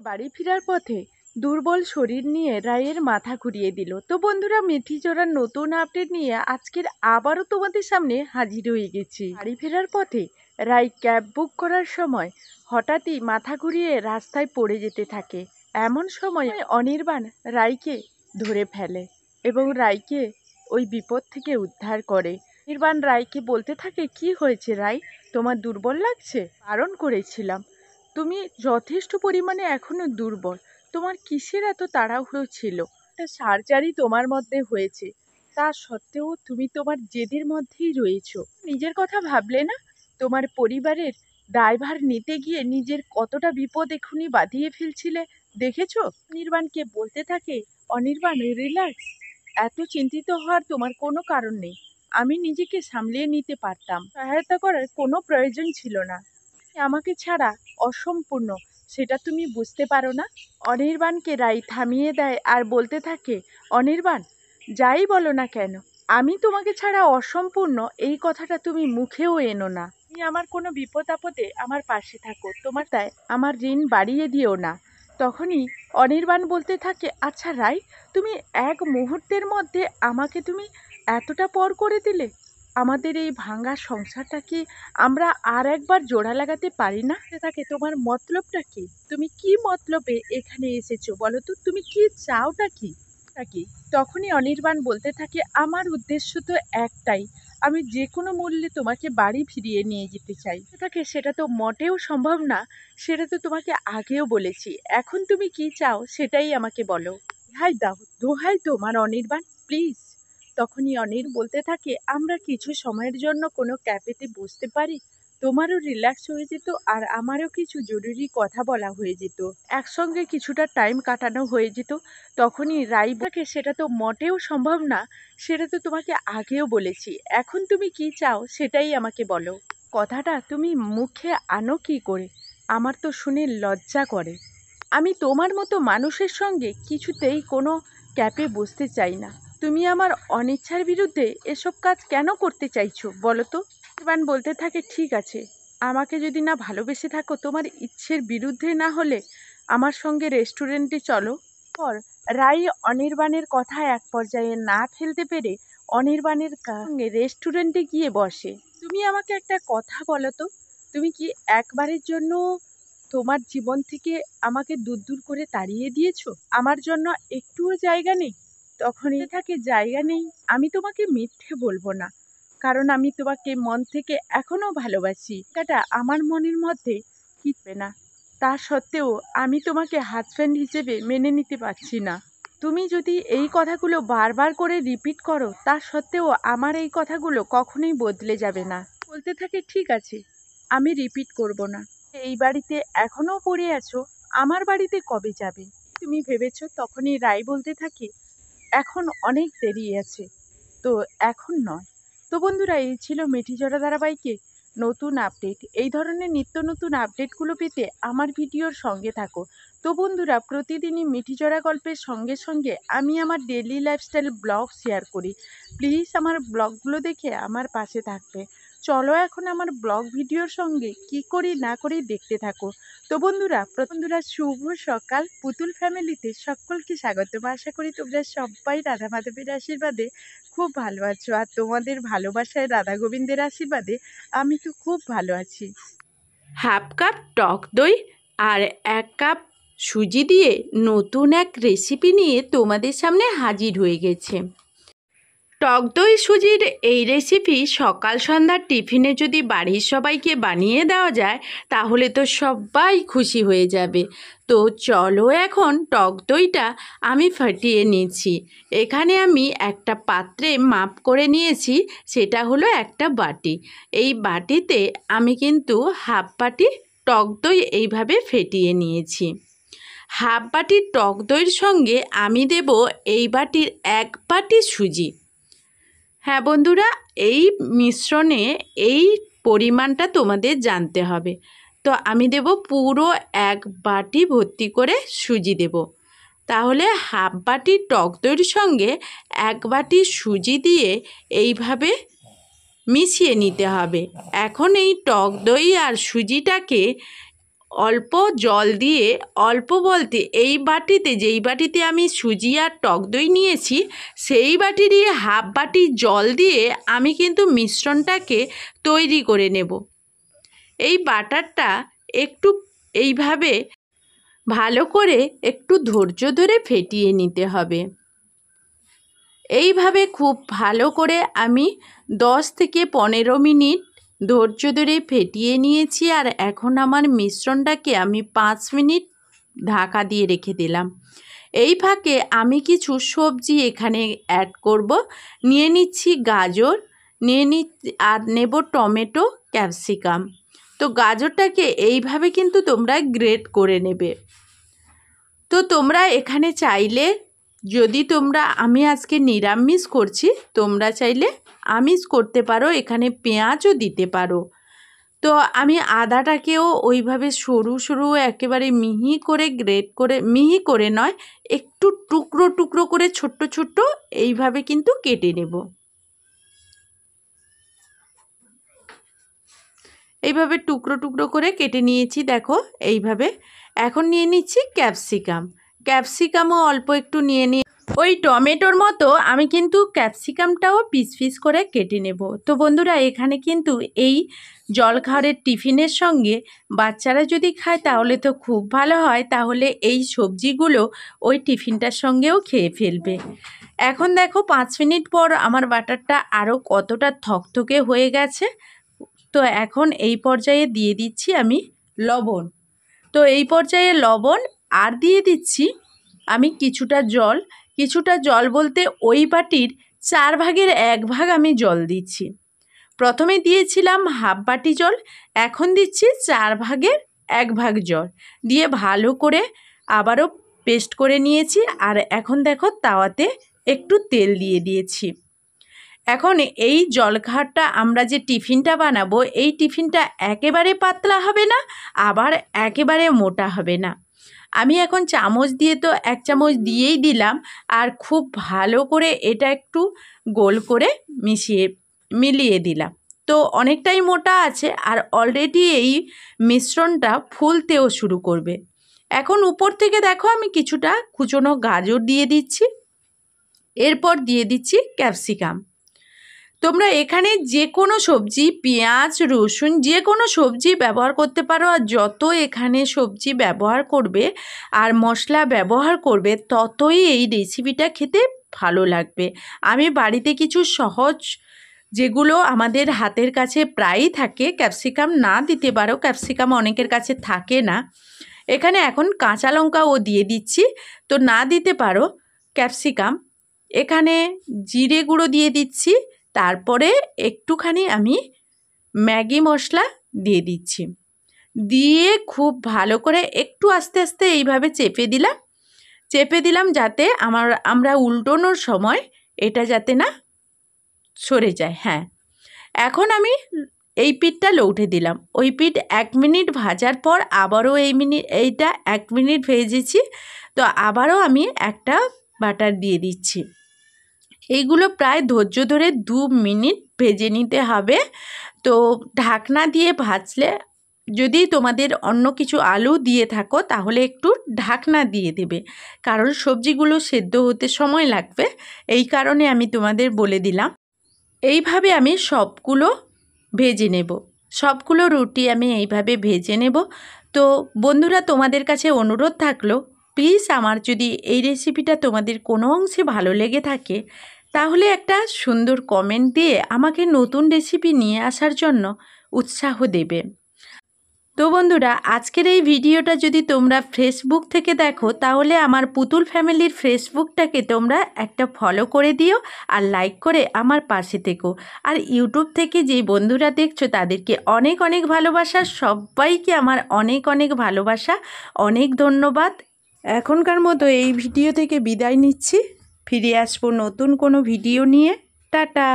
বাড়ি ফেরার পথে দুর্বল শরীর নিয়ে রায়ের মাথা ঘুরিয়ে দিল। তো বন্ধুরা, মিঠিজোড়ার নতুন আপডেট নিয়ে আজকের আবারও তোমাদের সামনে হাজির হয়ে গেছি। বাড়ি ফেরার পথে রায় ক্যাব বুক করার সময় হঠাৎই মাথা ঘুরিয়ে রাস্তায় পড়ে যেতে থাকে। এমন সময় অনির্বাণ রায়কে ধরে ফেলে এবং রায়কে ওই বিপদ থেকে উদ্ধার করে। অনির্বাণ রায়কে বলতে থাকে, কি হয়েছে রায়, তোমার দুর্বল লাগছে? বারণ করেছিলাম, তুমি যথেষ্ট পরিমাণে এখনো দুর্বল, তোমার কিসের এত তাড়াহুড়ো ছিল? একটা সার্জারি তোমার মধ্যে হয়েছে, তা সত্ত্বেও তুমি তোমার জেদের মধ্যেই রয়েছো। নিজের কথা ভাবলে না? তোমার পরিবারের দায়ভার নিতে গিয়ে নিজের কতটা বিপদ এক্ষুনি বাঁধিয়ে ফেলছিলে, দেখেছো? অনির্বাণকে বলতে থাকে, অনির্বাণ রিল্যাক্স, এত চিন্তিত হওয়ার তোমার কোনো কারণ নেই। আমি নিজেকে সামলিয়ে নিতে পারতাম, সহায়তা করার কোনো প্রয়োজন ছিল না। আমাকে ছাড়া অসম্পূর্ণ, সেটা তুমি বুঝতে পারো না? অনির্বাণকে রাই থামিয়ে দেয় আর বলতে থাকে, অনির্বাণ, যাই বলো না কেন, আমি তোমাকে ছাড়া অসম্পূর্ণ এই কথাটা তুমি মুখেও এনো না। তুমি আমার কোনো বিপদ আপদে আমার পাশে থাকো, তোমার তাই আমার ঋণ বাড়িয়ে দিও না। তখনই অনির্বাণ বলতে থাকে, আচ্ছা রাই, তুমি এক মুহূর্তের মধ্যে আমাকে তুমি এতটা পর করে দিলে। আমাদের এই ভাঙা সংসারটা কি আমরা আর একবার জোড়া লাগাতে পারি না? থাকে তোমার মতলবটা কি? তুমি কি মতলবে এখানে এসেছো বলো তো? তুমি কি চাওটা কি? কি তখনই অনির্বাণ বলতে থাকে, আমার উদ্দেশ্য তো একটাই, আমি যে কোনো মূল্যে তোমাকে বাড়ি ফিরিয়ে নিয়ে যেতে চাই। থাকে সেটা তো মোটেও সম্ভব না, সেটা তো তোমাকে আগেও বলেছি। এখন তুমি কি চাও সেটাই আমাকে বলো। দোহাই দাও, দোহাই তোমার অনির্বাণ, প্লিজ। তখনই অনির বলতে থাকে, আমরা কিছু সময়ের জন্য কোনো ক্যাফেতে বসতে পারি? তোমারও রিল্যাক্স হয়ে যেত আর আমারও কিছু জরুরি কথা বলা হয়ে যেত, একসঙ্গে কিছুটা টাইম কাটানো হয়ে যেত। তখনই রাইবাকে, সেটা তো মোটেও সম্ভব না, সেটা তো তোমাকে আগেও বলেছি। এখন তুমি কি চাও সেটাই আমাকে বলো। কথাটা তুমি মুখে আনো কি করে? আমার তো শুনে লজ্জা করে। আমি তোমার মতো মানুষের সঙ্গে কিছুতেই কোনো ক্যাপে বসতে চাই না। তুমি আমার অনিচ্ছার বিরুদ্ধে এসব কাজ কেন করতে চাইছো বলো তো? অনির্বাণ বলতে থাকে, ঠিক আছে, আমাকে যদি না ভালোবেসে থাকো, তোমার ইচ্ছের বিরুদ্ধে না হলে আমার সঙ্গে রেস্টুরেন্টে চলো। পর রাই অনির্বাণের কথা এক পর্যায়ে না ফেলতে পেরে অনির্বাণের সঙ্গে রেস্টুরেন্টে গিয়ে বসে। তুমি আমাকে একটা কথা বলো তো, তুমি কি একবারের জন্য তোমার জীবন থেকে আমাকে দূর দূর করে তাড়িয়ে দিয়েছো? আমার জন্য একটুও জায়গা নেই? তখনই থাকে, জায়গা নেই, আমি তোমাকে মিথ্যে বলবো না, কারণ আমি তোমাকে মন থেকে এখনো ভালোবাসি। এটা আমার মনের মধ্যে কিনবে না, তা সত্ত্বেও আমি তোমাকে হাজব্যান্ড হিসেবে মেনে নিতে পারছি না। তুমি যদি এই কথাগুলো বারবার করে রিপিট করো, তা সত্ত্বেও আমার এই কথাগুলো কখনোই বদলে যাবে না। বলতে থাকে, ঠিক আছে, আমি রিপিট করব না। এই বাড়িতে এখনো পড়ে আছো, আমার বাড়িতে কবে যাবে তুমি ভেবেছো? তখনই রাই বলতে থাকে, এখন অনেক দেরি আছে, তো এখন নয়। তো বন্ধুরা, এই ছিল মিঠিজোড়া ধারাবাহিকে নতুন আপডেট। এই ধরনের নিত্য নতুন আপডেটগুলো পেতে আমার ভিডিওর সঙ্গে থাকো। তো বন্ধুরা, প্রতিদিনই মিঠিজোড়া গল্পের সঙ্গে সঙ্গে আমি আমার ডেইলি লাইফস্টাইল ব্লগ শেয়ার করি। প্লিজ আমার ব্লগগুলো দেখে আমার পাশে থাকবে। চলো এখন আমার ব্লগ ভিডিওর সঙ্গে কি করি না করি দেখতে থাকো। তো বন্ধুরা, শুভ সকাল। পুতুল ফ্যামিলিতে সকলকে স্বাগত। আশা করি তোমরা সবাই রাধা মাধবের আশীর্বাদে খুব ভালো আছো, আর তোমাদের ভালোবাসায় রাধা গোবিন্দের আশীর্বাদে আমি তো খুব ভালো আছি। হাফ কাপ টক দই আর 1 কাপ সুজি দিয়ে নতুন এক রেসিপি নিয়ে তোমাদের সামনে হাজির হয়ে গেছে। টক দই সুজির এই রেসিপি সকাল সন্ধ্যার টিফিনে যদি বাড়ির সবাইকে বানিয়ে দেওয়া যায় তাহলে তো সবাই খুশি হয়ে যাবে। তো চলো এখন টক দইটা আমি ফাটিয়ে নিয়েছি। এখানে আমি একটা পাত্রে মাপ করে নিয়েছি, সেটা হলো একটা বাটি। এই বাটিতে আমি কিন্তু হাফ বাটি টক দই এইভাবে ফেটিয়ে নিয়েছি। হাফ বাটি টক দইয়ের সঙ্গে আমি দেব এই বাটির 1 বাটি সুজি। হ্যাঁ বন্ধুরা, এই মিশ্রণে এই পরিমাণটা তোমাদের জানতে হবে। তো আমি দেব পুরো 1 বাটি ভর্তি করে সুজি দেব। তাহলে হাফ বাটি টক দইয়ের সঙ্গে 1 বাটি সুজি দিয়ে এইভাবে মিশিয়ে নিতে হবে। এখন এই টক দই আর সুজিটাকে অল্প জল দিয়ে, অল্প বলতে এই বাটিতে, যেই বাটিতে আমি সুজি আর টক দই নিয়েছি সেই বাটি দিয়ে হাফ বাটি জল দিয়ে আমি কিন্তু মিশ্রণটাকে তৈরি করে নেব। এই বাটারটা একটু এইভাবে ভালো করে একটু ধৈর্য ধরে ফেটিয়ে নিতে হবে। এইভাবে খুব ভালো করে আমি 10 থেকে 15 মিনিট ধৈর্য ধরে ফেটিয়ে নিয়েছি। আর এখন আমার মিশ্রণটাকে আমি 5 মিনিট ঢাকা দিয়ে রেখে দিলাম। এই ফাঁকে আমি কিছু সবজি এখানে অ্যাড করব। নিয়ে নিচ্ছি গাজর, আর নেব টমেটো, ক্যাপসিকাম। তো গাজরটাকে এইভাবে কিন্তু তোমরা গ্রেট করে নেবে। তো তোমরা এখানে চাইলে, যদি তোমরা, আমি আজকে নিরামিষ করছি, তোমরা চাইলে আমিষ করতে পারো, এখানে পেঁয়াজও দিতে পারো। তো আমি আদাটাকেও ওইভাবে সরু সরু একেবারে মিহি করে গ্রেট করে, মিহি করে নয়, একটু টুকরো টুকরো করে ছোট্ট ছোট্ট এইভাবে কিন্তু কেটে নেব। এইভাবে টুকরো টুকরো করে কেটে নিয়েছি, দেখো এইভাবে। এখন নিয়ে নিচ্ছি ক্যাপসিকামও অল্প একটু নিয়ে নিয়ে, ওই টমেটোর মতো আমি কিন্তু ক্যাপসিকামটাও পিস পিস করে কেটে নেব। তো বন্ধুরা, এখানে কিন্তু এই জলখাবারের টিফিনের সঙ্গে বাচ্চারা যদি খায় তাহলে তো খুব ভালো হয়, তাহলে এই সবজিগুলো ওই টিফিনটার সঙ্গেও খেয়ে ফেলবে। এখন দেখো 5 মিনিট পর আমার বাটারটা আরও কতটা থকথকে হয়ে গেছে। তো এখন এই পর্যায়ে দিয়ে দিচ্ছি আমি লবণ। তো এই পর্যায়ে লবণ আর দিয়ে দিচ্ছি আমি কিছুটা জল বলতে ওই বাটির 4 ভাগের 1 ভাগ আমি জল দিচ্ছি। প্রথমে দিয়েছিলাম হাফ বাটি জল, এখন দিচ্ছি 4 ভাগের 1 ভাগ জল দিয়ে ভালো করে আবারও পেস্ট করে নিয়েছি। আর এখন দেখো তাওয়াতে একটু তেল দিয়ে দিয়েছি। এখন এই জলখাবারটা আমরা যে টিফিনটা বানাবো, এই টিফিনটা একেবারে পাতলা হবে না, আবার একেবারে মোটা হবে না। আমি এখন চামচ দিয়ে তো 1 চামচ দিয়েই দিলাম, আর খুব ভালো করে এটা একটু গোল করে মিলিয়ে দিলাম। তো অনেকটাই মোটা আছে, আর অলরেডি এই মিশ্রণটা ফুলতেও শুরু করবে। এখন উপর থেকে দেখো আমি কিছুটা কুচনো গাজর দিয়ে দিচ্ছি, এরপর দিয়ে দিচ্ছি ক্যাপসিকাম। তোমরা এখানে যে কোনো সবজি, পেঁয়াজ, রসুন, যে কোনো সবজি ব্যবহার করতে পারো। আর যত এখানে সবজি ব্যবহার করবে আর মশলা ব্যবহার করবে, ততই এই রেসিপিটা খেতে ভালো লাগবে। আমি বাড়িতে কিছু সহজ, যেগুলো আমাদের হাতের কাছে প্রায়ই থাকে, ক্যাপসিকাম না দিতে পারো, ক্যাপসিকাম অনেকের কাছে থাকে না। এখানে এখন কাঁচা লঙ্কাও দিয়ে দিচ্ছি, তো না দিতে পারো ক্যাপসিকাম। এখানে জিরে গুঁড়ো দিয়ে দিচ্ছি, তারপরে একটুখানি আমি ম্যাগি মশলা দিয়ে দিচ্ছি, দিয়ে খুব ভালো করে একটু আস্তে আস্তে এইভাবে চেপে দিলাম যাতে আমরা উল্টোনোর সময় এটা যাতে না সরে যায়। হ্যাঁ, এখন আমি এই পিঠটা লৌটে দিলাম। ওই পিঠ 1 মিনিট ভাজার পর আবারও এইটা 1 মিনিট ভেজেছি, তো আবারও আমি একটা বাটার দিয়ে দিচ্ছি। এইগুলো প্রায় ধৈর্য ধরে 2 মিনিট ভেজে নিতে হবে। তো ঢাকনা দিয়ে ভাজলে, যদি তোমাদের অন্য কিছু আলু দিয়ে থাকো তাহলে একটু ঢাকনা দিয়ে দেবে, কারণ সবজিগুলো সেদ্ধ হতে সময় লাগবে। এই কারণে আমি তোমাদের বলে দিলাম। এইভাবে আমি সবগুলো ভেজে নেব, সবগুলো রুটি আমি এইভাবে ভেজে নেব। তো বন্ধুরা, তোমাদের কাছে অনুরোধ থাকলো, প্লিজ আমার যদি এই রেসিপিটা তোমাদের কোনো অংশে ভালো লেগে থাকে, তাহলে একটা সুন্দর কমেন্ট দিয়ে আমাকে নতুন রেসিপি নিয়ে আসার জন্য উৎসাহ দেবে। তো বন্ধুরা, আজকের এই ভিডিওটা যদি তোমরা ফেসবুক থেকে দেখো, তাহলে আমার পুতুল ফ্যামিলির ফেসবুকটাকে তোমরা একটা ফলো করে দিও আর লাইক করে আমার পাশে থেকো। আর ইউটিউব থেকে যেই বন্ধুরা দেখছো তাদেরকে অনেক অনেক ভালোবাসা, সবাইকে আমার অনেক অনেক ভালোবাসা, অনেক ধন্যবাদ। এখনকার মতো এই ভিডিও থেকে বিদায় নিচ্ছি, ফিরে আসবো নতুন কোনো ভিডিও নিয়ে। টাটা।